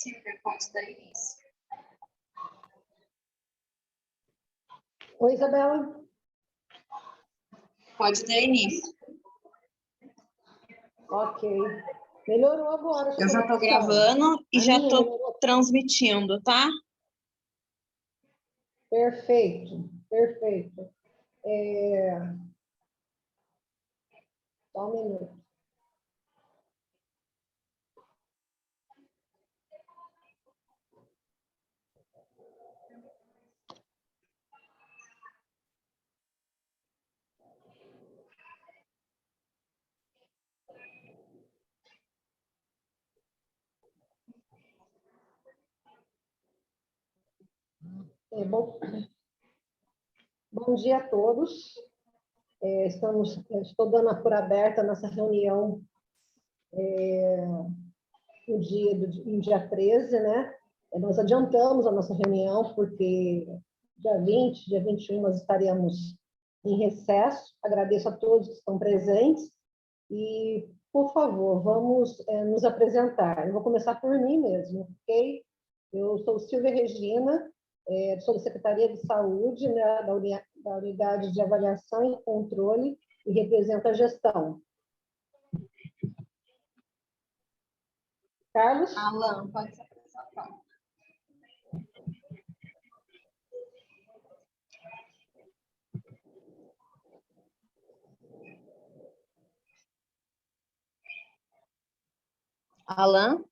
Silvia, pode dar início. Oi, Isabela. Pode dar início. Ok. Melhorou agora. Eu já estou gravando e já estou transmitindo, tá? Perfeito, perfeito. Só um minuto. Bom dia a todos. Estou dando por aberta a nossa reunião no dia 13, né? Nós adiantamos a nossa reunião, porque dia 20, dia 21, nós estaremos em recesso. Agradeço a todos que estão presentes e, por favor, vamos nos apresentar. Eu vou começar por mim mesmo, ok? Eu sou Silvia Regina, sou da Secretaria de Saúde, né, da Unidade de Avaliação e Controle, e represento a gestão. Carlos? Alan, pode se apresentar. Alan?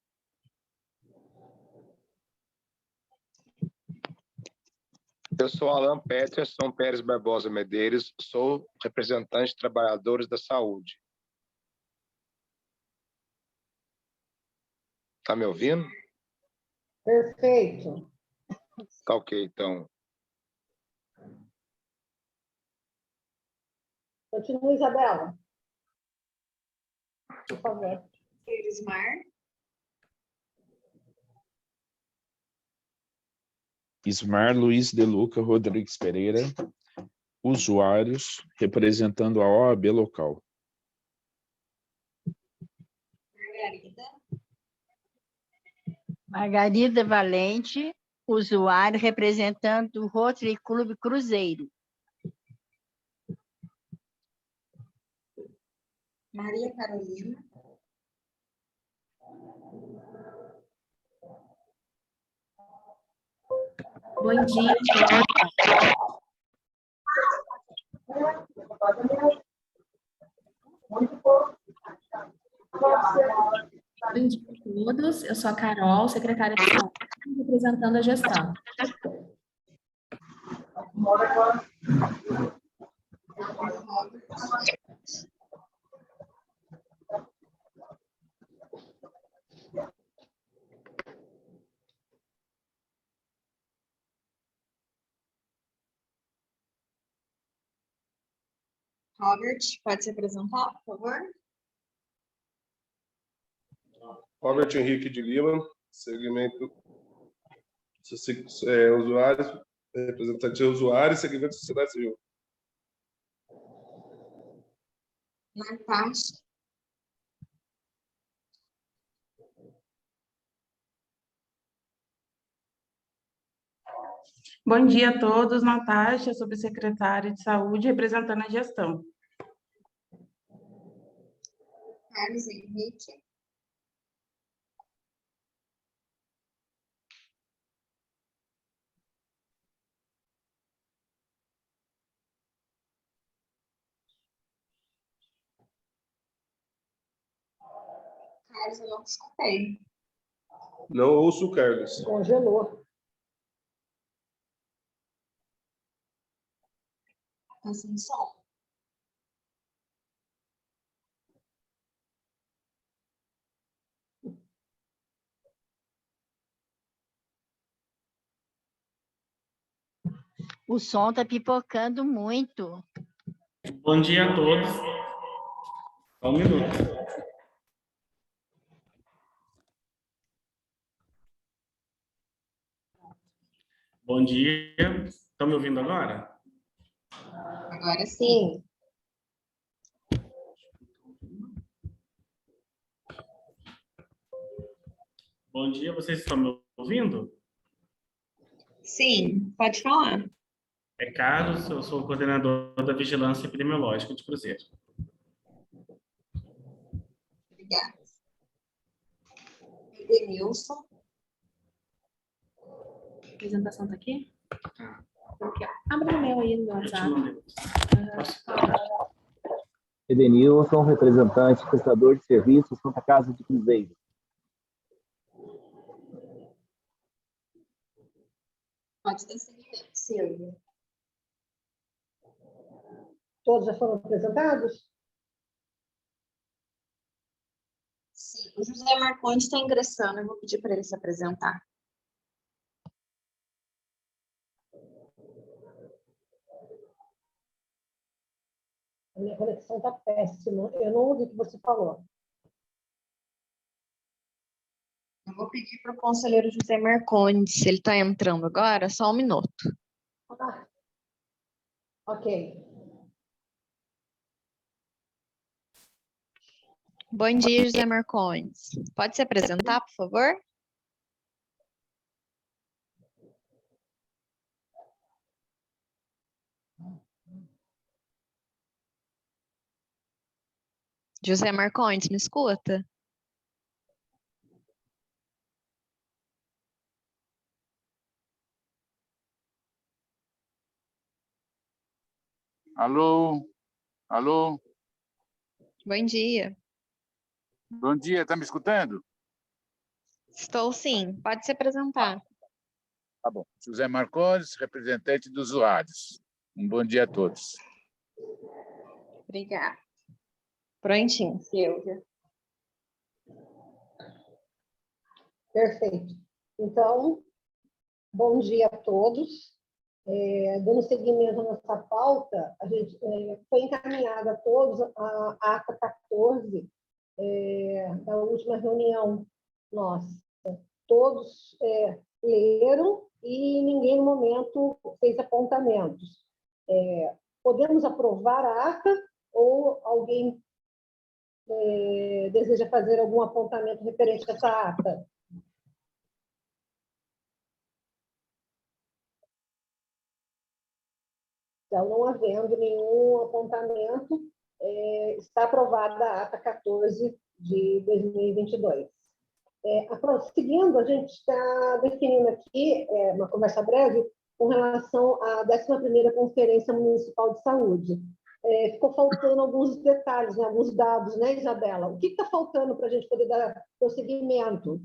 Eu sou Alan Peterson Pérez Barbosa Medeiros, sou representante de trabalhadores da saúde. Tá me ouvindo? Perfeito. Tá ok, então. Continua, Isabela. Por favor. Ismar? Ismar Luiz de Luca Rodrigues Pereira, usuários, representando a OAB local. Margarida? Margarida Valente, usuário, representando o Rotary Clube Cruzeiro. Maria Carolina? Bom dia, bom dia a todos. Eu sou a Carol, secretária de saúde, representando a gestão. Robert, pode se apresentar, por favor? Robert Henrique de Lima, segmento usuários, representante de usuários, segmento sociedade civil. Natasha? Bom dia a todos. Natasha, subsecretária de saúde, representando a gestão. Carlos Henrique? Carlos, eu não escutei. Não ouço o Carlos. Congelou. Está sem som. O som está pipocando muito. Bom dia a todos. Só um minuto. Bom dia. Estão me ouvindo agora? Agora sim. Bom dia, vocês estão me ouvindo? Sim, pode falar. É Carlos, eu sou o coordenador da Vigilância Epidemiológica de Cruzeiro. Obrigada. Edenilson. A apresentação está aqui? Tá. Aqui, ó. Abre o meu aí no Eu te WhatsApp. mandei. Edenilson, representante, prestador de serviços, Santa Casa de Cruzeiro. Pode ter seguimento, Silvia. Todos já foram apresentados? Sim, o José Marcondes está ingressando, eu vou pedir para ele se apresentar. A minha conexão está péssima. Eu não ouvi o que você falou. Eu vou pedir para o conselheiro José Marcondes, se ele está entrando agora, só um minuto. Ah, ok. Bom dia, José Marcondes. Pode se apresentar, por favor? José Marcondes, me escuta? Alô? Alô? Bom dia. Bom dia, tá me escutando? Estou sim, pode se apresentar. Tá bom. José Marcondes, representante dos usuários. Um bom dia a todos. Obrigada. Prontinho, Silvia. Perfeito. Então, bom dia a todos. Dando seguimento à nossa pauta, a gente foi encaminhada a todos a ata 14 da última reunião nossa. Todos leram e ninguém, no momento, fez apontamentos. Podemos aprovar a ata ou alguém deseja fazer algum apontamento referente a essa ata? Então, não havendo nenhum apontamento, está aprovada a ata 14 de 2022. Seguindo, a gente está definindo aqui uma conversa breve com relação à 11ª Conferência Municipal de Saúde. Ficou faltando alguns detalhes, né, alguns dados, né, Isabela? O que está faltando para a gente poder dar prosseguimento?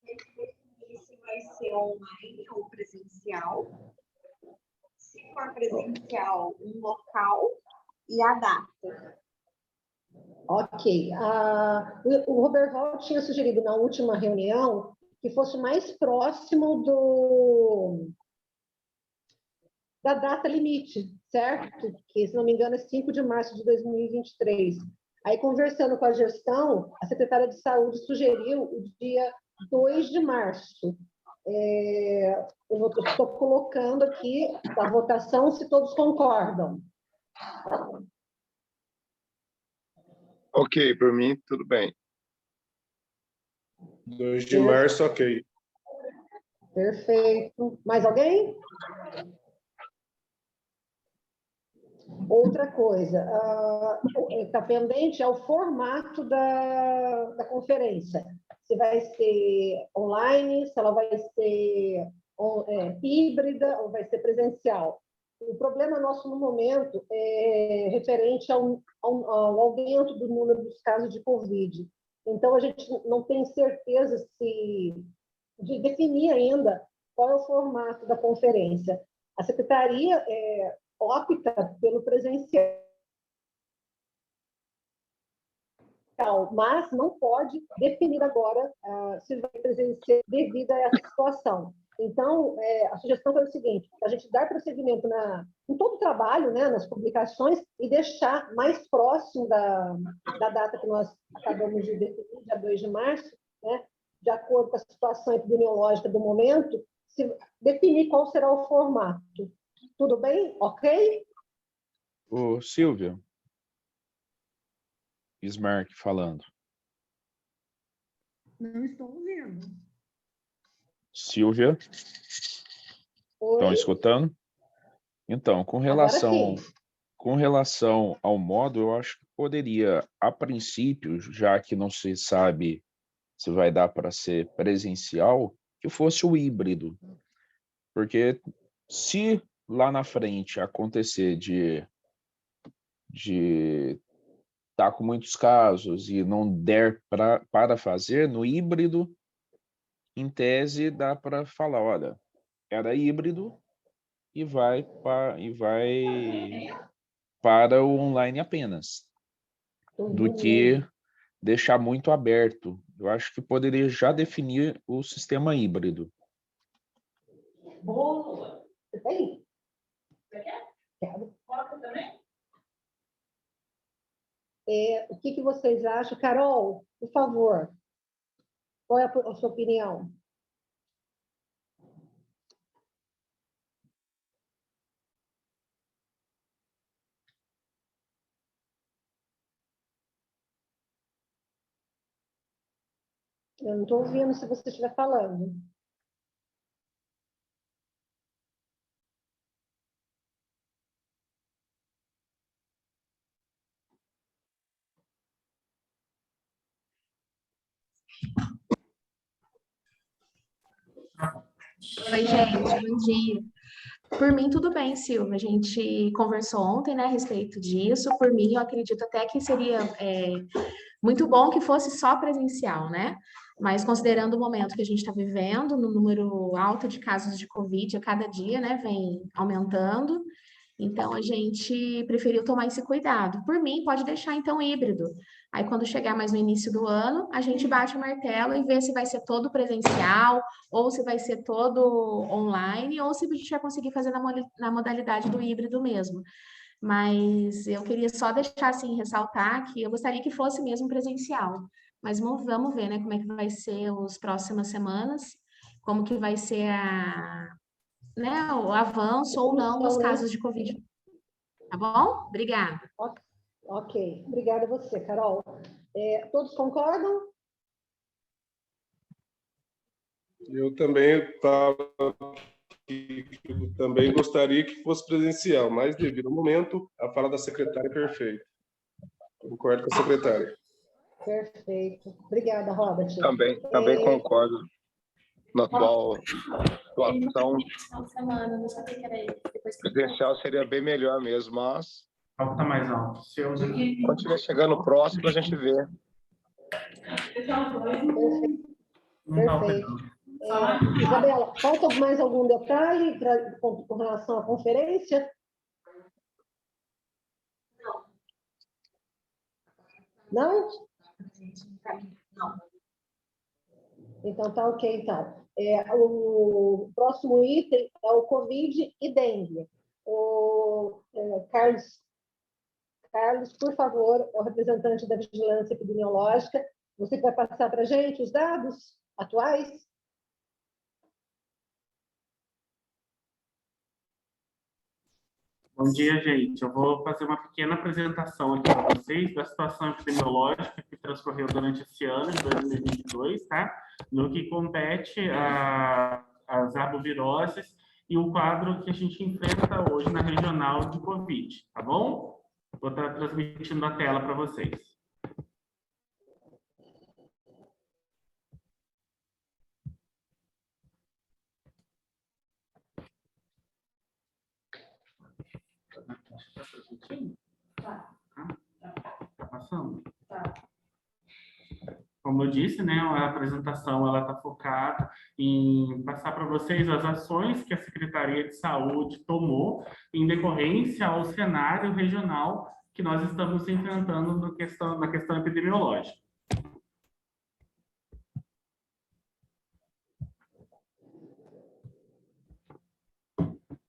Se vai ser online ou presencial. Se for presencial, um local e a data. Ok. O Roberval tinha sugerido na última reunião que fosse mais próximo da data limite, certo? Que, se não me engano, é 5 de março de 2023. Aí, conversando com a gestão, a secretária de Saúde sugeriu o dia 2 de março. Eu estou colocando aqui a votação, se todos concordam. Ok, por mim, tudo bem. 2 de março, ok. Perfeito. Mais alguém? Outra coisa, está pendente é o formato da conferência. Se vai ser online, se ela vai ser híbrida ou vai ser presencial. O problema nosso no momento é referente ao aumento do número dos casos de Covid. Então, a gente não tem certeza de definir ainda qual é o formato da conferência. A secretaria opta pelo presencial, mas não pode definir agora se vai presencial devido a essa situação. Então, a sugestão foi o seguinte: a gente dar prosseguimento em todo o trabalho, né, nas publicações, e deixar mais próximo da data que nós acabamos de definir, dia 2 de março, né, de acordo com a situação epidemiológica do momento, definir qual será o formato. Tudo bem? Ok? Ô, Silvia. Bismarck falando. Não estou ouvindo. Silvia, estão Oi? escutando? Então, Agora sim. com relação ao modo, eu acho que poderia, a princípio, já que não se sabe se vai dar para ser presencial, que fosse o híbrido. Porque se lá na frente acontecer de estar com muitos casos e não der para fazer, no híbrido, em tese, dá para falar, olha, era híbrido e vai para o online apenas, do que deixar muito aberto. Eu acho que poderia já definir o sistema híbrido. Você tem? Quero. O que vocês acham? Carol, por favor, qual é a sua opinião? Eu não estou ouvindo se você estiver falando. Oi, gente, bom dia. Por mim, tudo bem, Silvia. A gente conversou ontem, né, a respeito disso. Por mim, eu acredito até que seria muito bom que fosse só presencial, né? Mas considerando o momento que a gente está vivendo, no número alto de casos de Covid a cada dia, né, vem aumentando. Então, a gente preferiu tomar esse cuidado. Por mim, pode deixar, então, híbrido. Aí, quando chegar mais no início do ano, a gente bate o martelo e vê se vai ser todo presencial, ou se vai ser todo online, ou se a gente vai conseguir fazer na modalidade do híbrido mesmo. Mas eu queria só deixar, assim, ressaltar que eu gostaria que fosse mesmo presencial. Mas vamos ver, né, como é que vai ser as próximas semanas, como que vai ser né, o avanço ou não dos casos de Covid. Tá bom? Obrigada. Ok, obrigada a você, Carol. Todos concordam? Eu também também gostaria que fosse presencial, mas devido ao momento, a fala da secretária é perfeita. Concordo com a secretária. Perfeito. Obrigada, Robert. Também concordo. Na atual situação, presencial seria bem melhor mesmo, mas Qual que tá mais alto? quando estiver chegando próximo, a gente vê. Perfeito. Isabela, falta mais algum detalhe com relação à conferência? Não? Não. Então, tá ok, então. O próximo item é o Covid e dengue. Carlos, por favor, é o representante da Vigilância Epidemiológica. Você vai passar para a gente os dados atuais? Bom dia, gente. Eu vou fazer uma pequena apresentação aqui para vocês da situação epidemiológica que transcorreu durante esse ano de 2022, tá? No que compete às arboviroses e o quadro que a gente enfrenta hoje na regional de Covid, tá bom? Vou estar transmitindo a tela para vocês. Tá passando? Tá. Como eu disse, né, a apresentação ela está focada em passar para vocês as ações que a Secretaria de Saúde tomou em decorrência ao cenário regional que nós estamos enfrentando na questão epidemiológica.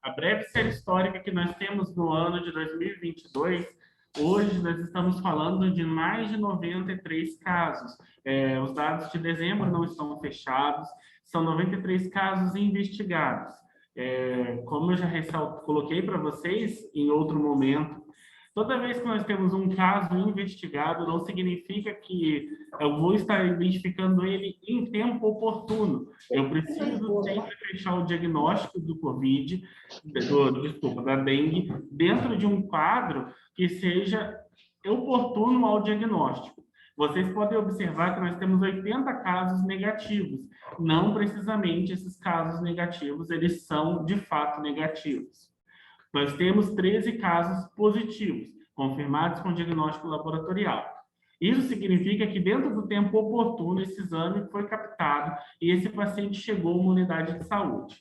A breve série histórica que nós temos no ano de 2022, hoje nós estamos falando de mais de 93 casos. Os dados de dezembro não estão fechados, são 93 casos investigados. Como eu já coloquei para vocês em outro momento, Toda vez que nós temos um caso investigado, não significa que eu vou estar identificando ele em tempo oportuno. Eu preciso sempre fechar o diagnóstico do COVID, da dengue, dentro de um quadro que seja oportuno ao diagnóstico. Vocês podem observar que nós temos 80 casos negativos. Não precisamente esses casos negativos, eles são de fato negativos. Nós temos 13 casos positivos, confirmados com diagnóstico laboratorial. Isso significa que dentro do tempo oportuno, esse exame foi captado e esse paciente chegou a uma unidade de saúde.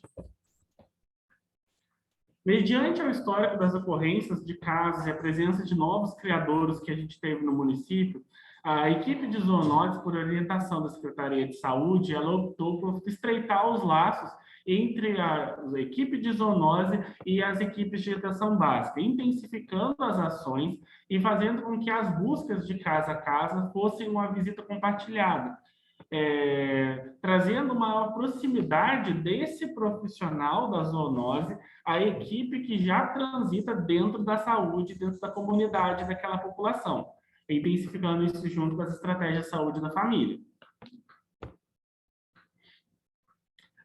Mediante o histórico das ocorrências de casos e a presença de novos criadouros que a gente teve no município, a equipe de zoonose, por orientação da Secretaria de Saúde, ela optou por estreitar os laços entre a equipe de zoonose e as equipes de educação básica, intensificando as ações e fazendo com que as buscas de casa a casa fossem uma visita compartilhada, trazendo maior proximidade desse profissional da zoonose à equipe que já transita dentro da saúde, dentro da comunidade daquela população, intensificando isso junto com as estratégias de saúde da família.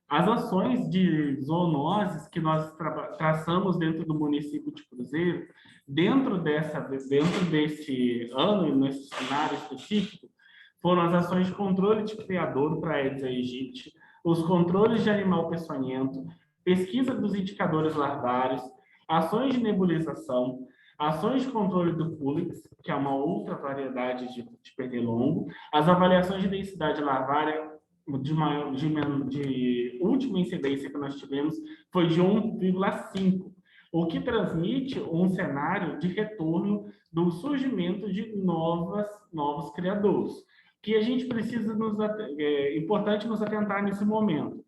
As ações de zoonoses que nós traçamos dentro do município de Cruzeiro, dentro desse ano e nesse cenário específico, foram as ações de controle de criadouro para Aedes aegypti, os controles de animal peçonhento, pesquisa dos indicadores larvários, ações de nebulização, ações de controle do Culex, que é uma outra variedade de pernilongo, as avaliações de densidade larvária de última incidência que nós tivemos foi de 1,5, o que transmite um cenário de retorno do surgimento de novos criadouros, que a gente precisa é importante nos atentar nesse momento.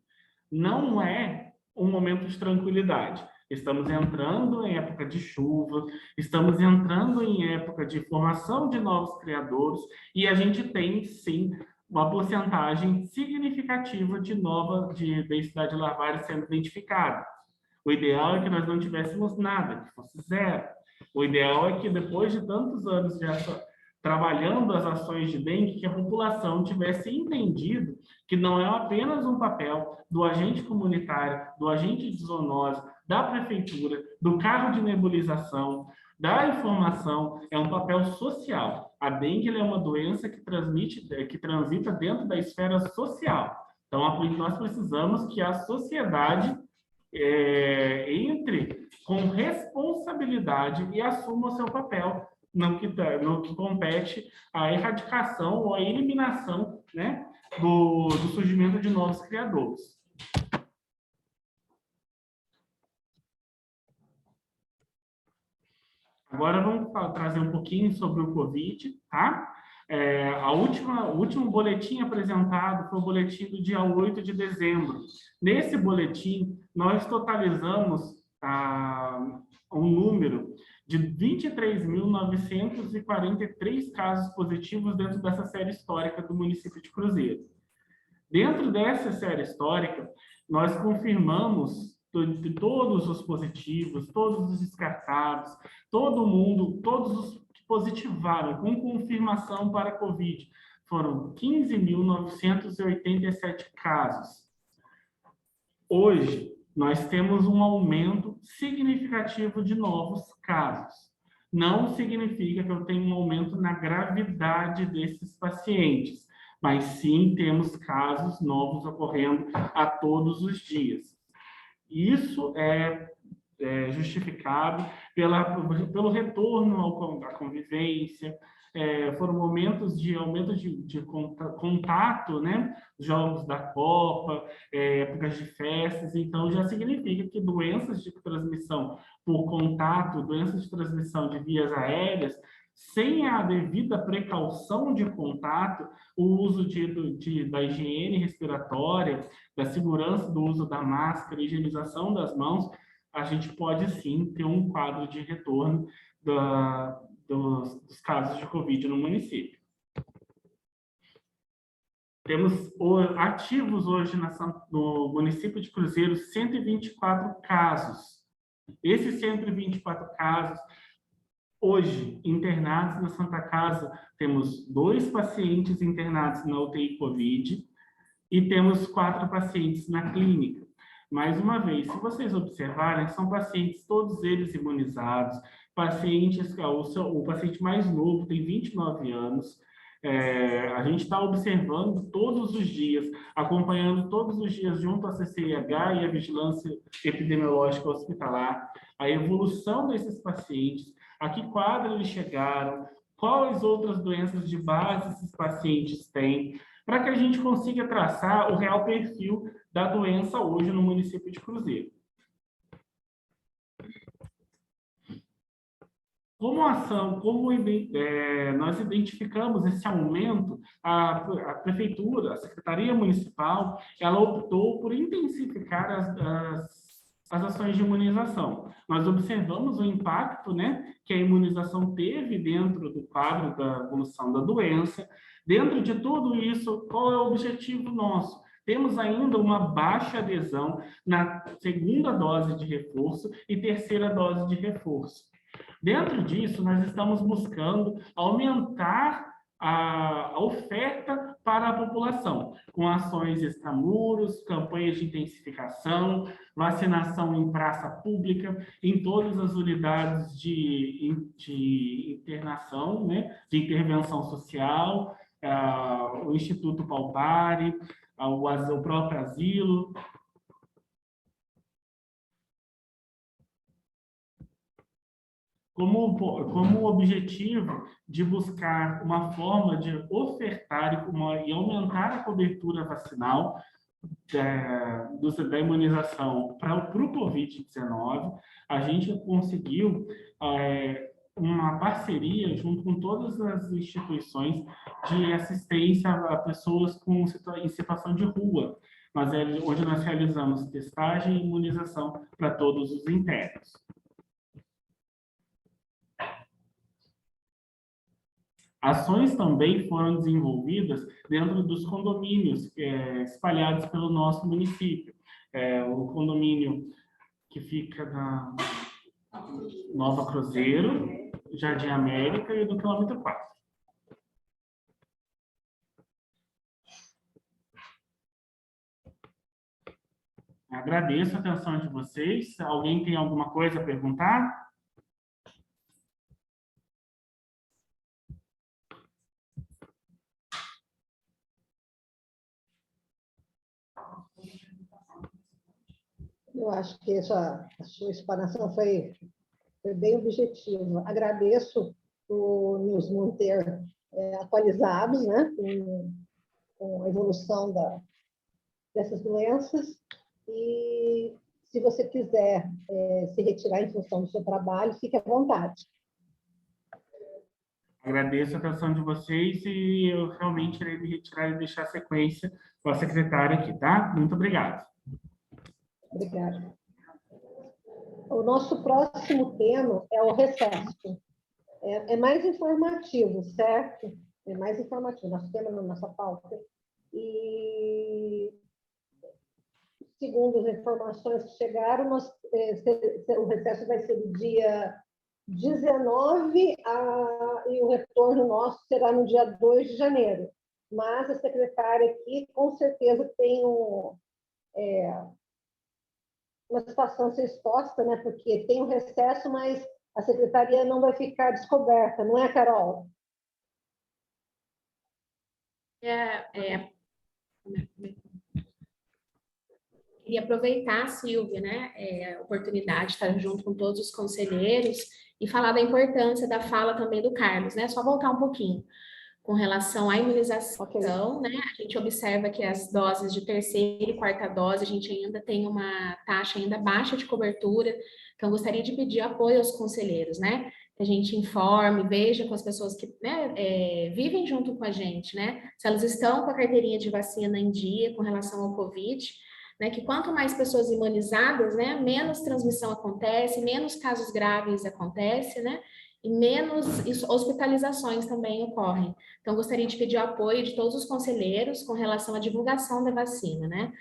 Não é um momento de tranquilidade. Estamos entrando em época de chuva, estamos entrando em época de formação de novos criadouros e a gente tem, sim, uma porcentagem significativa de densidade larvária sendo identificada. O ideal é que nós não tivéssemos nada, que fosse zero. O ideal é que depois de tantos anos trabalhando as ações de dengue, que a população tivesse entendido que não é apenas um papel do agente comunitário, do agente de zoonose, da prefeitura, do carro de nebulização, da informação, é um papel social. A dengue é uma doença que transita dentro da esfera social. Então, nós precisamos que a sociedade entre com responsabilidade e assuma o seu papel no que compete à erradicação ou à eliminação, né, do surgimento de novos criadouros. Agora vamos trazer um pouquinho sobre o COVID, tá? O último boletim apresentado foi o boletim do dia 8 de dezembro. Nesse boletim, nós totalizamos um número de 23.943 casos positivos dentro dessa série histórica do município de Cruzeiro. Dentro dessa série histórica, nós confirmamos de todos os positivos, todos os descartados, todos os que positivaram com confirmação para a Covid. Foram 15.987 casos. Hoje, nós temos um aumento significativo de novos casos. Não significa que eu tenho um aumento na gravidade desses pacientes, mas sim temos casos novos ocorrendo a todos os dias. Isso é justificado pelo retorno à convivência, foram momentos de aumento de contato, né? Jogos da Copa, épocas de festas, então já significa que doenças de transmissão por contato, doenças de transmissão de vias aéreas, sem a devida precaução de contato, o uso da higiene respiratória, da segurança do uso da máscara, higienização das mãos, a gente pode sim ter um quadro de retorno dos casos de Covid no município. Temos ativos hoje no município de Cruzeiro 124 casos. Esses 124 casos Hoje, internados na Santa Casa, temos 2 pacientes internados na UTI Covid e temos 4 pacientes na clínica. Mais uma vez, se vocês observarem, são pacientes, todos eles imunizados, pacientes, o paciente mais novo tem 29 anos, a gente está observando todos os dias, acompanhando todos os dias junto à CCIH e à Vigilância Epidemiológica Hospitalar, a evolução desses pacientes, a que quadro eles chegaram, quais outras doenças de base esses pacientes têm, para que a gente consiga traçar o real perfil da doença hoje no município de Cruzeiro. Como ação, nós identificamos esse aumento, a Prefeitura, a Secretaria Municipal, ela optou por intensificar as ações de imunização. Nós observamos o impacto, né, que a imunização teve dentro do quadro da evolução da doença. Dentro de tudo isso, qual é o objetivo nosso? Temos ainda uma baixa adesão na segunda dose de reforço e terceira dose de reforço. Dentro disso, nós estamos buscando aumentar a oferta para a população, com ações extramuros, campanhas de intensificação, vacinação em praça pública, em todas as unidades de internação, né, de intervenção social, o Instituto Palpari, o próprio asilo. Como objetivo de buscar uma forma de ofertar e aumentar a cobertura vacinal da imunização para o Covid-19, a gente conseguiu uma parceria junto com todas as instituições de assistência a pessoas em situação de rua, mas onde nós realizamos testagem e imunização para todos os internos. Ações também foram desenvolvidas dentro dos condomínios espalhados pelo nosso município. O condomínio que fica na Nova Cruzeiro, Jardim América e do quilômetro 4. Agradeço a atenção de vocês. Alguém tem alguma coisa a perguntar? Eu acho que a sua explanação foi bem objetiva. Agradeço por nos manter atualizados, né, com a evolução dessas doenças. E se você quiser se retirar em função do seu trabalho, fique à vontade. Agradeço a atenção de vocês e eu realmente irei me retirar e deixar a sequência com a secretária aqui, tá? Muito obrigado. Obrigada. O nosso próximo tema é o recesso. É mais informativo, certo? É mais informativo, nosso tema na nossa pauta. E, segundo as informações que chegaram, o recesso vai ser do dia 19 e o retorno nosso será no dia 2 de janeiro. Mas a secretária aqui, com certeza, tem uma situação a ser exposta, né? Porque tem um recesso, mas a secretaria não vai ficar descoberta, não é, Carol? Queria aproveitar, Silvia, né, a oportunidade de estar junto com todos os conselheiros e falar da importância da fala também do Carlos, né? Só voltar um pouquinho. Com relação à imunização, né, a gente observa que as doses de terceira e quarta dose, a gente ainda tem uma taxa ainda baixa de cobertura, então gostaria de pedir apoio aos conselheiros, né, que a gente informe, veja com as pessoas que, né, vivem junto com a gente, né, se elas estão com a carteirinha de vacina em dia com relação ao Covid, né, que quanto mais pessoas imunizadas, né, menos transmissão acontece, menos casos graves acontecem, né, e menos hospitalizações também ocorrem. Então, gostaria de pedir o apoio de todos os conselheiros com relação à divulgação da vacina, né?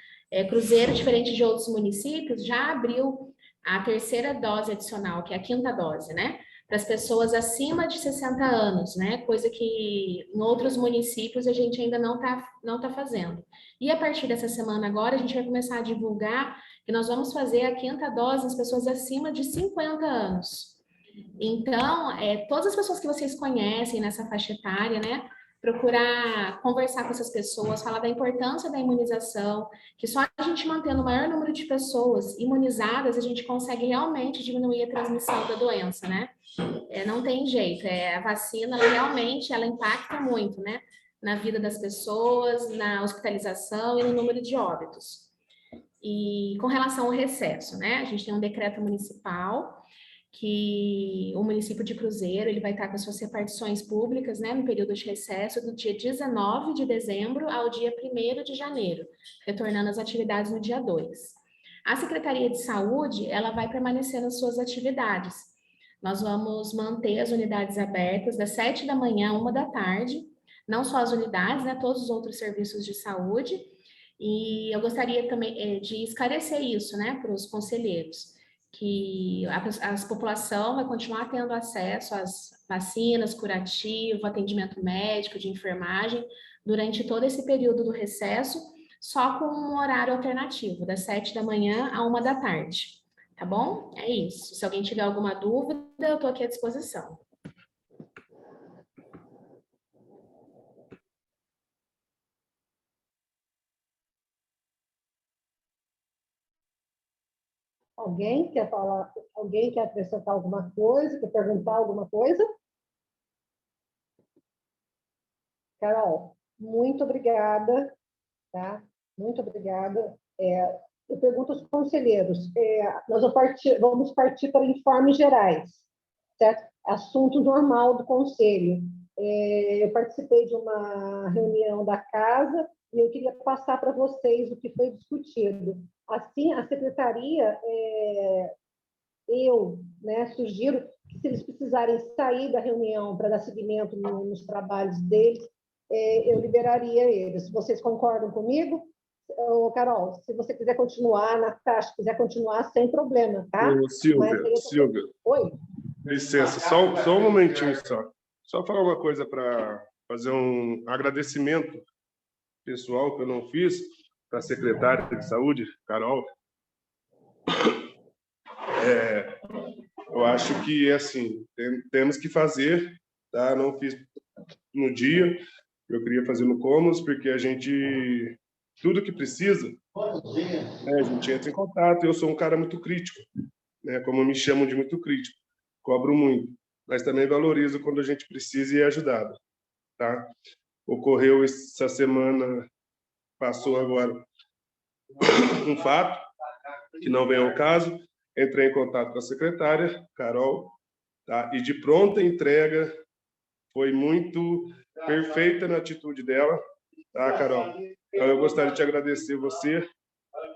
Cruzeiro, diferente de outros municípios, já abriu a terceira dose adicional, que é a quinta dose, né? para as pessoas acima de 60 anos, né? Coisa que em outros municípios a gente ainda não tá fazendo. E a partir dessa semana agora, a gente vai começar a divulgar que nós vamos fazer a 5ª dose nas pessoas acima de 50 anos. Então, todas as pessoas que vocês conhecem nessa faixa etária, né? Procurar conversar com essas pessoas, falar da importância da imunização, que só a gente mantendo o maior número de pessoas imunizadas, a gente consegue realmente diminuir a transmissão da doença, né? Não tem jeito, a vacina, ela impacta muito, né? Na vida das pessoas, na hospitalização e no número de óbitos. E com relação ao recesso, né? A gente tem um decreto municipal que o município de Cruzeiro ele vai estar com as suas repartições públicas, né, no período de recesso do dia 19 de dezembro ao dia 1º de janeiro, retornando às atividades no dia 2. A Secretaria de Saúde, ela vai permanecer nas suas atividades. Nós vamos manter as unidades abertas das 7 da manhã à 1 da tarde, não só as unidades, né, todos os outros serviços de saúde, e eu gostaria também de esclarecer isso, né, para os conselheiros, que a população vai continuar tendo acesso às vacinas, curativo, atendimento médico, de enfermagem, durante todo esse período do recesso, só com um horário alternativo, das 7 da manhã à 1 da tarde. Tá bom? É isso. Se alguém tiver alguma dúvida, eu estou aqui à disposição. Alguém quer falar? Alguém quer acrescentar alguma coisa? Quer perguntar alguma coisa? Carol, muito obrigada, tá? Muito obrigada. Eu pergunto aos conselheiros, nós vamos partir para informes gerais, certo? Assunto normal do conselho. Eu participei de uma reunião da casa e eu queria passar para vocês o que foi discutido. Assim, a secretaria, sugiro que, se eles precisarem sair da reunião para dar seguimento nos trabalhos deles, eu liberaria eles. Vocês concordam comigo? Carol, se você quiser continuar, Natasha, quiser continuar, sem problema, tá? Silvia. Oi? Licença, só um momentinho só. Só falar uma coisa para fazer um agradecimento pessoal que eu não fiz para a secretária de Saúde, Carol. Eu acho que, assim, temos que fazer, tá? Não fiz no dia, eu queria fazer no Commons, porque a gente, tudo que precisa, a gente entra em contato. Eu sou um cara muito crítico, né? Como me chamam de muito crítico, cobro muito, mas também valorizo quando a gente precisa e é ajudado, tá? Ocorreu essa semana, passou agora um fato, que não vem ao caso, entrei em contato com a secretária, Carol, tá? E de pronta entrega, foi muito perfeita na atitude dela, tá, Carol? Então, eu gostaria de te agradecer você,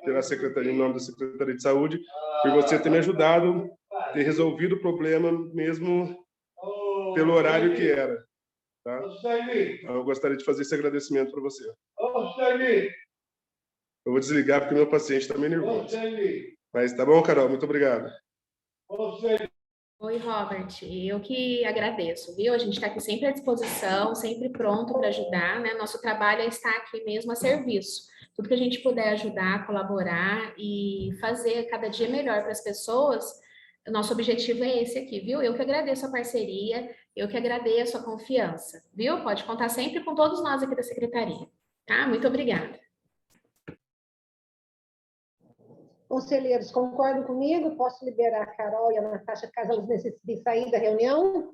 pela secretaria, em nome da Secretaria de Saúde, por você ter me ajudado, ter resolvido o problema mesmo pelo horário que era, tá? Então, eu gostaria de fazer esse agradecimento para você. Eu vou desligar porque meu paciente está meio nervoso. Mas tá bom, Carol? Muito obrigado. Oi, Robert. Eu que agradeço, viu? A gente está aqui sempre à disposição, sempre pronto para ajudar, né? Nosso trabalho é estar aqui mesmo a serviço. Tudo que a gente puder ajudar, colaborar e fazer cada dia melhor para as pessoas, o nosso objetivo é esse aqui, viu? Eu que agradeço a parceria, eu que agradeço a confiança, viu? Pode contar sempre com todos nós aqui da Secretaria, tá? Muito obrigada. Conselheiros, concordam comigo? Posso liberar a Carol e a Natasha, caso elas necessitem sair da reunião?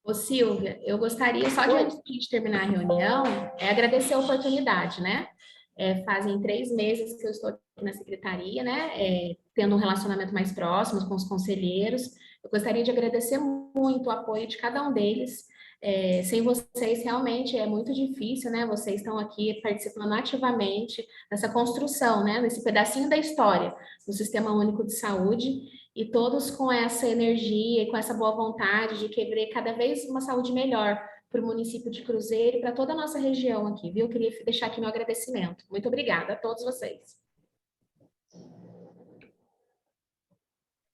Ô, Silvia, eu gostaria, só de antes de a gente terminar a reunião, agradecer a oportunidade, né? Fazem 3 meses que eu estou aqui na secretaria, né? Tendo um relacionamento mais próximo com os conselheiros. Eu gostaria de agradecer muito o apoio de cada um deles. Sem vocês, realmente, é muito difícil, né? Vocês estão aqui participando ativamente dessa construção, né? Desse pedacinho da história do Sistema Único de Saúde, e todos com essa energia e com essa boa vontade de querer cada vez uma saúde melhor para o município de Cruzeiro e para toda a nossa região aqui, viu? Eu queria deixar aqui meu agradecimento. Muito obrigada a todos vocês.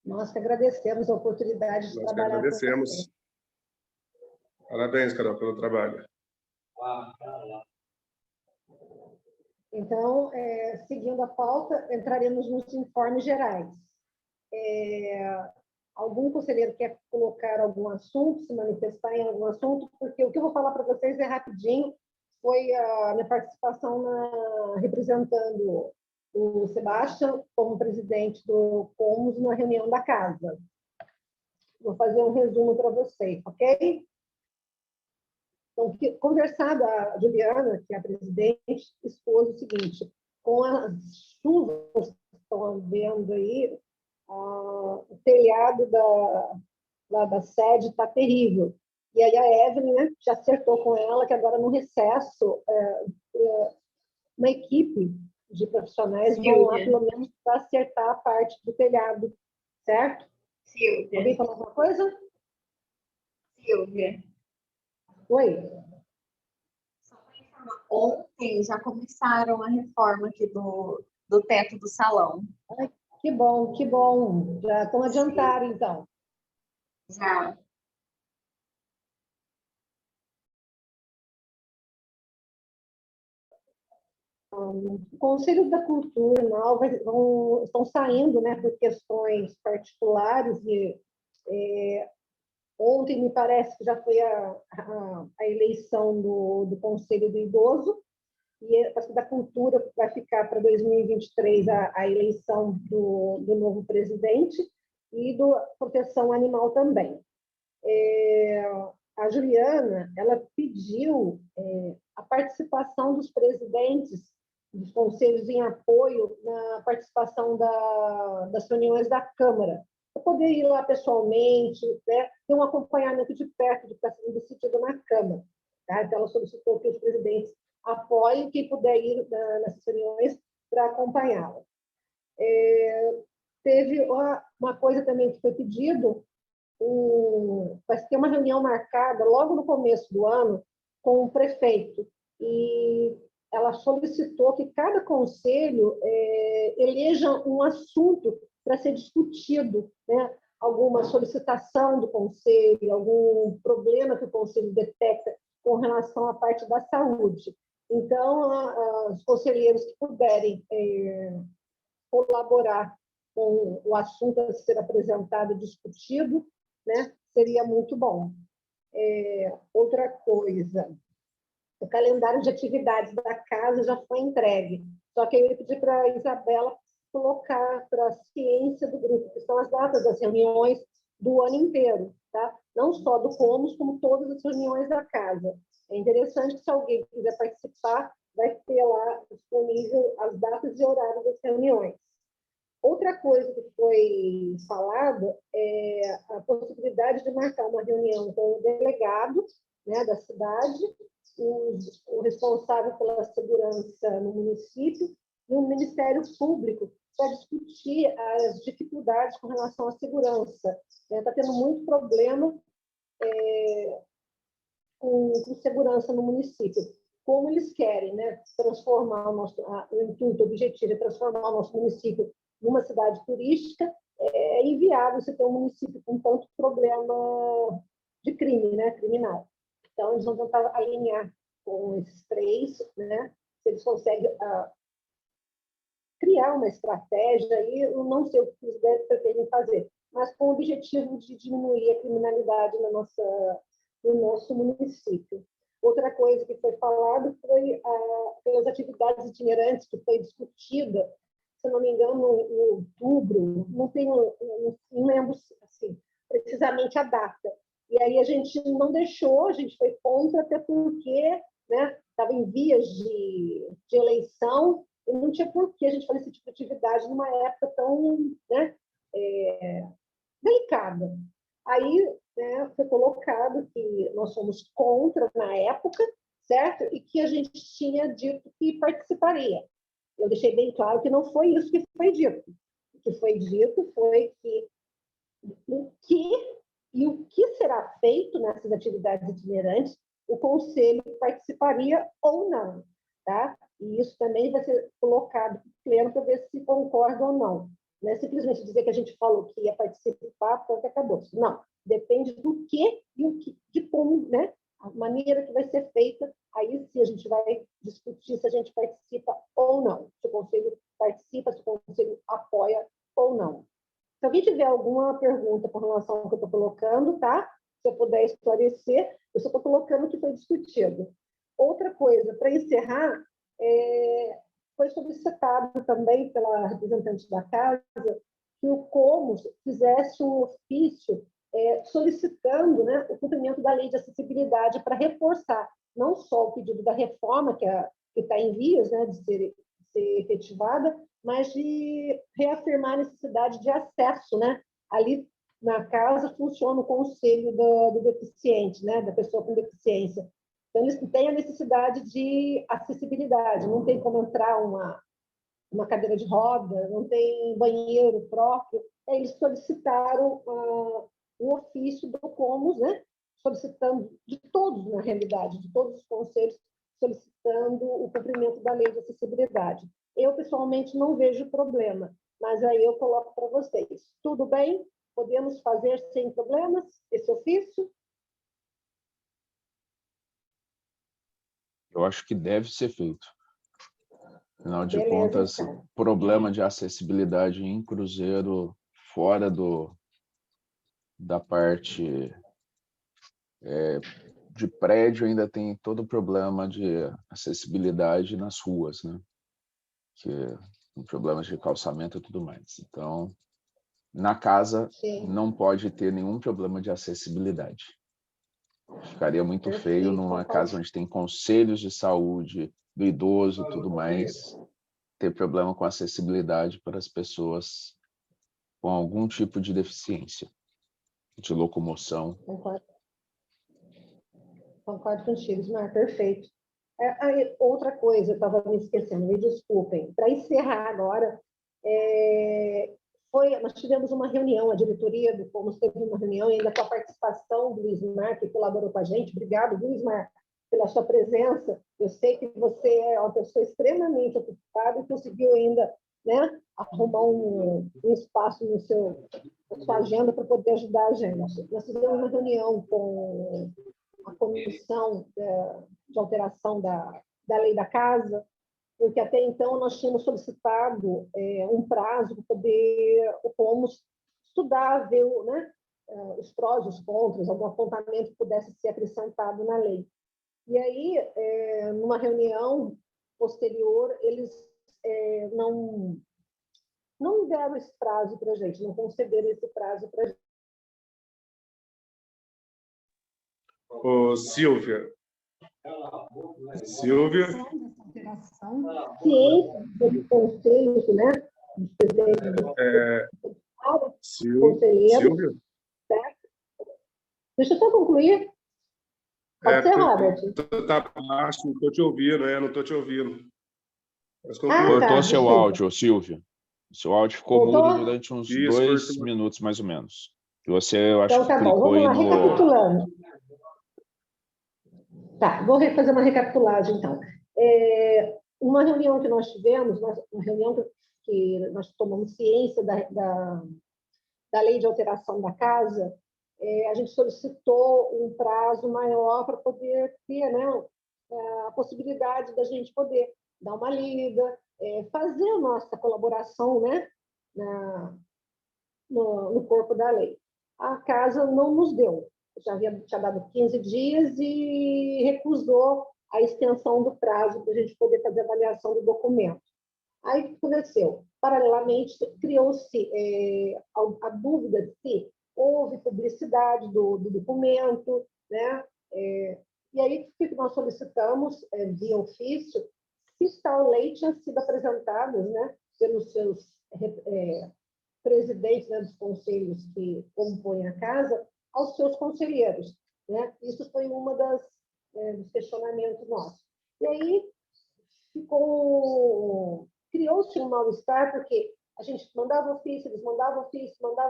Nós que agradecemos a oportunidade de Nós que trabalhar com você. agradecemos. Parabéns, Carol, pelo trabalho. Então, seguindo a pauta, entraremos nos informes gerais. Algum conselheiro quer colocar algum assunto, se manifestar em algum assunto? Porque o que eu vou falar para vocês é rapidinho. Foi a minha participação representando o Sebastião como presidente do Comus na reunião da casa. Vou fazer um resumo para vocês, ok? Então, conversado, a Juliana, que é a presidente, expôs o seguinte: com as chuvas que estão havendo aí, o telhado lá da sede está terrível. E aí a Evelyn, né, já acertou com ela que agora no recesso uma equipe de profissionais vão lá pelo menos para acertar a parte do telhado, certo? Silvia. Alguém falou alguma coisa? Silvia. Oi? Só para informar, ontem já começaram a reforma aqui do teto do salão. Ai, que bom, que bom. Já estão adiantados, então. Já. O Conselho da Cultura estão saindo, né, por questões particulares e ontem me parece que já foi a eleição do Conselho do Idoso e a da Cultura vai ficar para 2023 a eleição do novo presidente e do Proteção Animal também. A Juliana, ela pediu a participação dos presidentes dos conselhos em apoio na participação das reuniões da Câmara, para poder ir lá pessoalmente, né, ter um acompanhamento de perto do que está sendo decidido na Câmara. Tá? Então, ela solicitou que os presidentes apoiem quem puder ir nessas reuniões para acompanhá-la. Teve uma coisa também que foi pedido, vai ter uma reunião marcada logo no começo do ano com o prefeito, e ela solicitou que cada conselho eleja um assunto para ser discutido, né? Alguma solicitação do conselho, algum problema que o conselho detecta com relação à parte da saúde. Então, os conselheiros que puderem colaborar com o assunto a ser apresentado e discutido, né, seria muito bom. Outra coisa, o calendário de atividades da casa já foi entregue, só que eu ia pedir para a Isabela colocar para a ciência do grupo, que são as datas das reuniões do ano inteiro, tá? Não só do Comus, como todas as reuniões da casa. É interessante que, se alguém quiser participar, vai ter lá disponível as datas e horários das reuniões. Outra coisa que foi falada é a possibilidade de marcar uma reunião com o delegado, né, da cidade, o responsável pela segurança no município e o Ministério Público para discutir as dificuldades com relação à segurança. Está tendo muito problema com segurança no município. Como eles querem, né, transformar o intuito, o objetivo é transformar o nosso município numa cidade turística, é inviável você ter um município com tanto problema de crime, né, criminal. Então, eles vão tentar alinhar com esses três, né, se eles conseguem criar uma estratégia, aí eu não sei o que eles pretendem fazer, mas com o objetivo de diminuir a criminalidade no nosso município. Outra coisa que foi falado foi as atividades itinerantes, que foi discutida, se não me engano, em outubro, não lembro assim, precisamente a data. E aí a gente não deixou, a gente foi contra, até porque estava em vias de eleição, e não tinha por que a gente fazer esse tipo de atividade numa época tão delicada. Aí foi colocado que nós somos contra na época, certo? E que a gente tinha dito que participaria. Eu deixei bem claro que não foi isso que foi dito. O que foi dito foi que o que será feito nessas atividades itinerantes, o conselho participaria ou não, tá? E isso também vai ser colocado pleno para ver se concorda ou não. Não é simplesmente dizer que a gente falou que ia participar, pronto, acabou. Não, depende do que e de como, né? A maneira que vai ser feita, aí sim a gente vai discutir se a gente participa ou não, se o conselho participa, se o conselho apoia ou não. Se alguém tiver alguma pergunta com relação ao que eu estou colocando, tá? Se eu puder esclarecer, eu só estou colocando o que foi discutido. Outra coisa, para encerrar, foi solicitado também pela representante da casa que o Comos fizesse um ofício solicitando, né, o cumprimento da lei de acessibilidade para reforçar não só o pedido da reforma, que está em vias, né, de ser efetivada, mas de reafirmar a necessidade de acesso, né? Ali na casa funciona o conselho do deficiente, né, da pessoa com deficiência. Então, eles têm a necessidade de acessibilidade, não tem como entrar uma cadeira de roda, não tem banheiro próprio. Eles solicitaram um ofício do Comos, né, solicitando de todos, na realidade, de todos os conselhos, solicitando o cumprimento da lei de acessibilidade. Eu, pessoalmente, não vejo problema, mas aí eu coloco para vocês. Tudo bem? Podemos fazer sem problemas esse ofício? Eu acho que deve ser feito. Afinal de Beleza, contas, então. problema de acessibilidade em cruzeiro fora da parte de prédio ainda tem todo o problema de acessibilidade nas ruas, né? Que problemas de calçamento e tudo mais. Então, na casa Sim. não pode ter nenhum problema de acessibilidade. Ficaria muito feio Perfeito, numa concordo. casa onde tem conselhos de saúde do idoso e tudo mais, ter problema com acessibilidade para as pessoas com algum tipo de deficiência, de locomoção. Concordo contigo, Ismar, perfeito. Aí, outra coisa, eu estava me esquecendo, me desculpem. Para encerrar agora, nós tivemos uma reunião, a diretoria do Comos teve uma reunião, ainda com a participação do Ismar, que colaborou com a gente. Obrigado, Ismar, pela sua presença. Eu sei que você é uma pessoa extremamente ocupada e conseguiu ainda, né, arrumar um espaço na sua agenda para poder ajudar a gente. Nós fizemos uma reunião com a comissão de alteração da lei da casa, porque até então nós tínhamos solicitado um prazo para poder o Comos estudar, ver, né, os prós e os contras, algum apontamento que pudesse ser acrescentado na lei. E aí, numa reunião posterior, eles não deram esse prazo para a gente, não concederam esse prazo para a gente. Ô, Silvia. Silvia. Ciência dos conselhos, né? Dos presidentes Silvia. Certo? Deixa eu só concluir. Pode ser, Robert? Tá baixo, não estou te ouvindo, não estou te ouvindo. Cortou seu áudio, Silvia. Seu áudio ficou mudo durante uns 2 minutos, mais ou menos. E você, eu acho então, que clicou bom. Vamos lá, aí no... recapitulando. Tá, vou fazer uma recapitulagem, então. Uma reunião que nós tivemos, uma reunião que nós tomamos ciência da lei de alteração da casa, a gente solicitou um prazo maior para poder ter, né, a possibilidade da gente poder dar uma lida, fazer a nossa colaboração, né, no corpo da lei. A casa não nos deu, tinha dado 15 dias e recusou a extensão do prazo para a gente poder fazer a avaliação do documento. Aí o que aconteceu? Paralelamente, criou-se a dúvida se houve publicidade do documento, né? E aí, o que nós solicitamos via ofício, se tal lei tinha sido apresentada, né, pelos seus presidentes, né, dos conselhos que compõem a casa, aos seus conselheiros, né? Isso foi uma dos questionamentos nossos. E aí criou-se um mal-estar, porque a gente mandava ofício, eles mandavam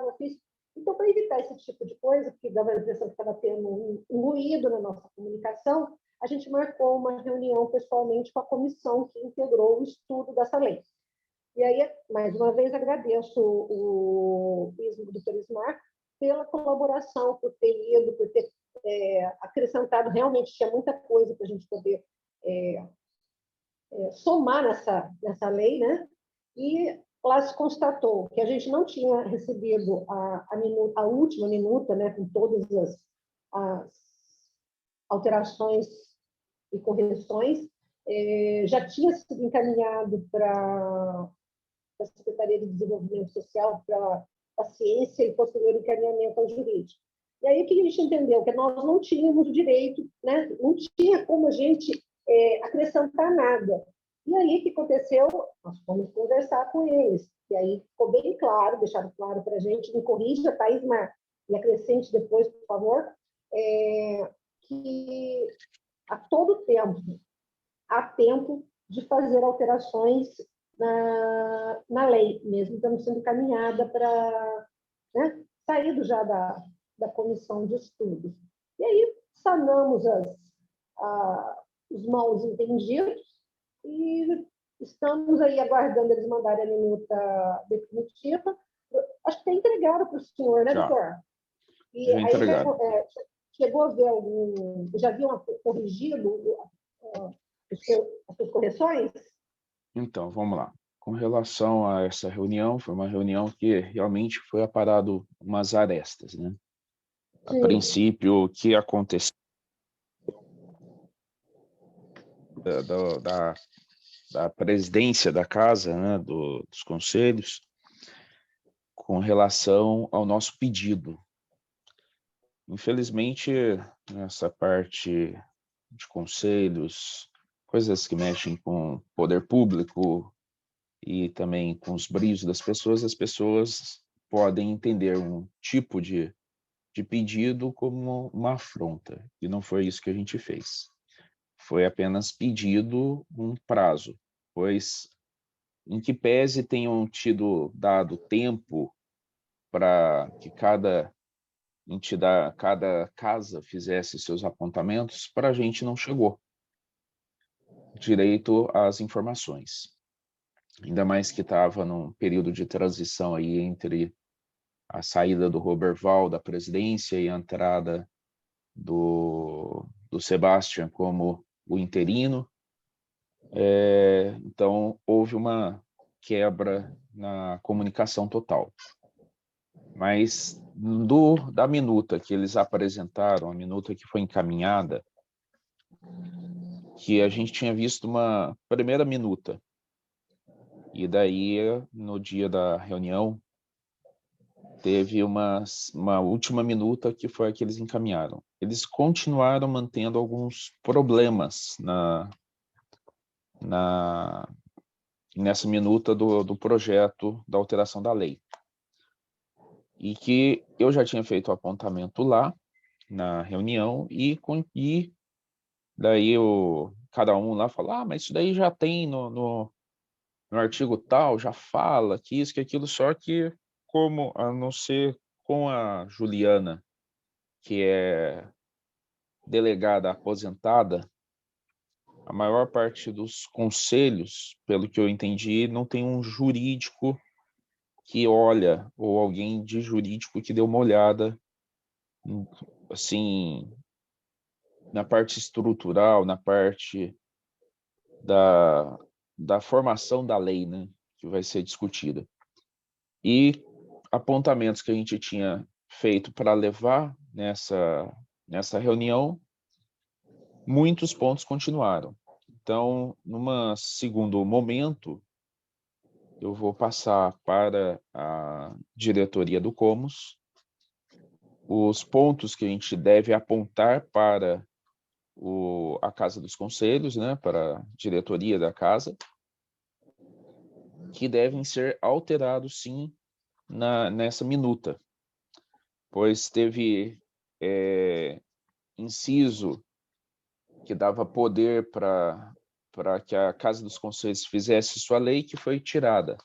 ofício. Então, para evitar esse tipo de coisa, que dava a impressão que estava tendo um ruído na nossa comunicação, a gente marcou uma reunião pessoalmente com a comissão que integrou o estudo dessa lei. E aí, mais uma vez, agradeço o Dr. Ismar pela colaboração, por ter ido, por ter acrescentado. Realmente tinha muita coisa para a gente poder somar nessa lei, né? E lá se constatou que a gente não tinha recebido a última minuta, né, com todas as alterações e correções, já tinha sido encaminhado para a Secretaria de Desenvolvimento Social, para a Ciência e posterior encaminhamento ao jurídico. E aí o que a gente entendeu? Que nós não tínhamos direito, né? Não tinha como a gente acrescentar nada. E aí o que aconteceu? Nós fomos conversar com eles. E aí ficou bem claro, deixaram claro para a gente, me corrija, Thais, e acrescente depois, por favor, que a todo tempo há tempo de fazer alterações na lei, mesmo estando sendo caminhada para, né, saído já da comissão de estudos. E aí sanamos os mal entendidos e estamos aí aguardando eles mandarem a minuta definitiva. Acho que até entregaram para o senhor, né, doutor? E Já aí entregaram. chegou a ver já viu corrigido as suas correções? Então, vamos lá. Com relação a essa reunião, foi uma reunião que realmente foi aparado umas arestas, né? A princípio, o que aconteceu da presidência da casa, né, dos conselhos, com relação ao nosso pedido. Infelizmente, nessa parte de conselhos, coisas que mexem com o poder público e também com os brilhos das pessoas, as pessoas podem entender um tipo de pedido como uma afronta, e não foi isso que a gente fez. Foi apenas pedido um prazo, pois em que pese tenham dado tempo para que cada entidade, cada casa fizesse seus apontamentos, para a gente não chegou direito às informações. Ainda mais que estava num período de transição aí entre a saída do Roberval da presidência e a entrada do Sebastião como o interino. Então, houve uma quebra na comunicação total. Mas da minuta que eles apresentaram, a minuta que foi encaminhada, que a gente tinha visto uma primeira minuta, e daí, no dia da reunião, teve uma última minuta que foi a que eles encaminharam. Eles continuaram mantendo alguns problemas nessa minuta do projeto da alteração da lei. E que eu já tinha feito o apontamento lá, na reunião, e daí cada um lá falou, mas isso daí já tem no artigo tal, já fala que isso, que aquilo, só que como, a não ser com a Juliana, que é delegada aposentada, a maior parte dos conselhos, pelo que eu entendi, não tem um jurídico que olha, ou alguém de jurídico que dê uma olhada, assim, na parte estrutural, na parte da formação da lei, né, que vai ser discutida. E apontamentos que a gente tinha feito para levar nessa reunião, muitos pontos continuaram. Então, num segundo momento, eu vou passar para a diretoria do Comos os pontos que a gente deve apontar para a Casa dos Conselhos, né, para a diretoria da Casa, que devem ser alterados, sim, nessa minuta, pois teve inciso que dava poder para que a Casa dos Conselhos fizesse sua lei, que foi tirada.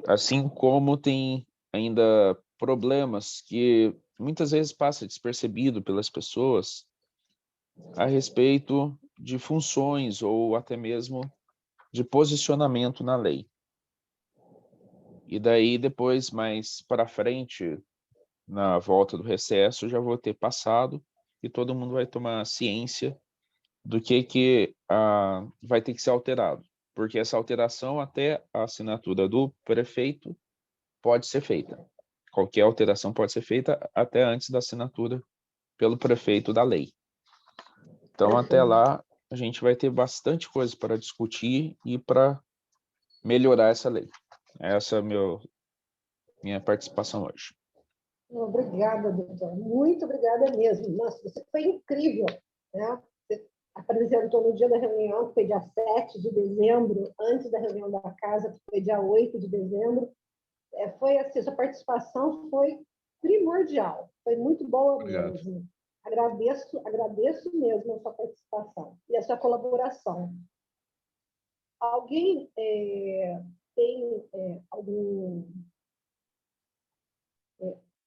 Assim como tem ainda problemas que muitas vezes passa despercebido pelas pessoas a respeito de funções ou até mesmo de posicionamento na lei. E daí, depois, mais para frente, na volta do recesso, já vou ter passado e todo mundo vai tomar ciência do que vai ter que ser alterado. Porque essa alteração, até a assinatura do prefeito, pode ser feita. Qualquer alteração pode ser feita até antes da assinatura pelo prefeito da lei. Então, até lá, a gente vai ter bastante coisa para discutir e para melhorar essa lei. Essa é a minha participação hoje. Obrigada, doutor. Muito obrigada mesmo. Nossa, você foi incrível, né? Você apresentou no dia da reunião, que foi dia 7 de dezembro, antes da reunião da casa, que foi dia 8 de dezembro. Foi assim, sua participação foi primordial. Foi muito boa Obrigado. mesmo. Agradeço mesmo a sua participação e a sua colaboração. Alguém tem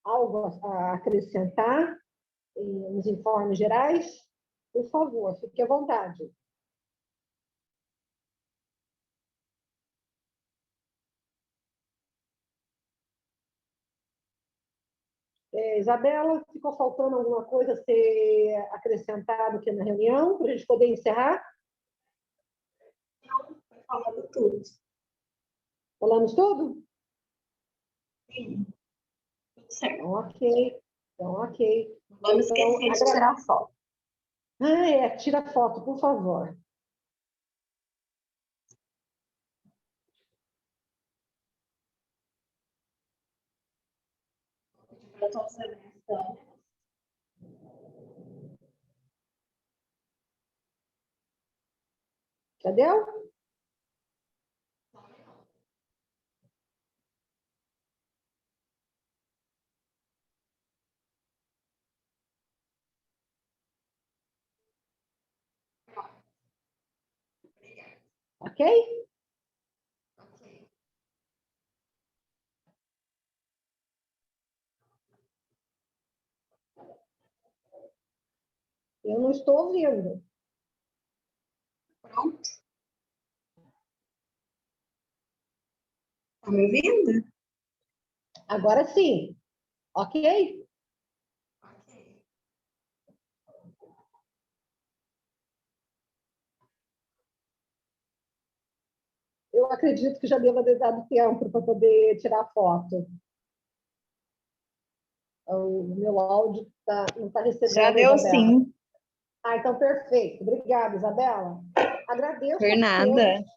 algo a acrescentar nos informes gerais? Por favor, fique à vontade. Isabela, ficou faltando alguma coisa a ser acrescentado aqui na reunião, para a gente poder encerrar? Não, foi falado tudo. Falamos tudo? Sim. Tudo certo. Então, ok. Não esquecer de tirar foto. Tira foto, por favor. Para todos eles. Cadê? Ok? Eu não estou ouvindo. Pronto. Está me ouvindo? Agora sim. Ok? Ok. Eu acredito que já deva ter dado tempo para poder tirar foto. O meu áudio não está recebendo. Já deu, Isabela. sim. Então, perfeito. Obrigada, Isabela. Agradeço Por a nada. todos.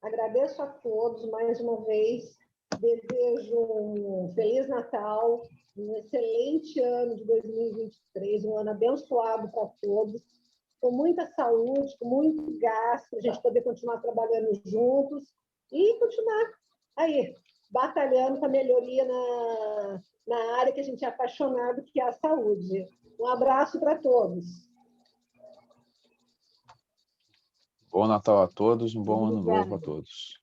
Agradeço a todos mais uma vez. Desejo um Feliz Natal, um excelente ano de 2023, um ano abençoado para todos, com muita saúde, com muito gás, para a gente poder continuar trabalhando juntos e continuar aí, batalhando com a melhoria na área que a gente é apaixonado, que é a saúde. Um abraço para todos. Bom Natal a todos, um bom ano Obrigada. novo a todos.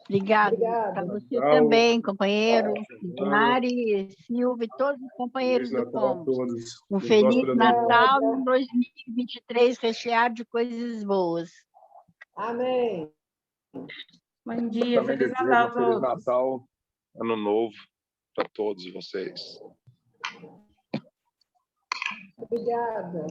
Obrigada. Para você Natal. também, companheiro, Fernanda. Mari, Silvia e todos os companheiros Feliz do Natal a Commons. todos. Um Do feliz próspero ano novo. Natal em 2023, recheado de coisas boas. Amém. Bom dia, Também Feliz desejo Natal a um Feliz todos. Natal, Ano Novo para todos vocês. Obrigada.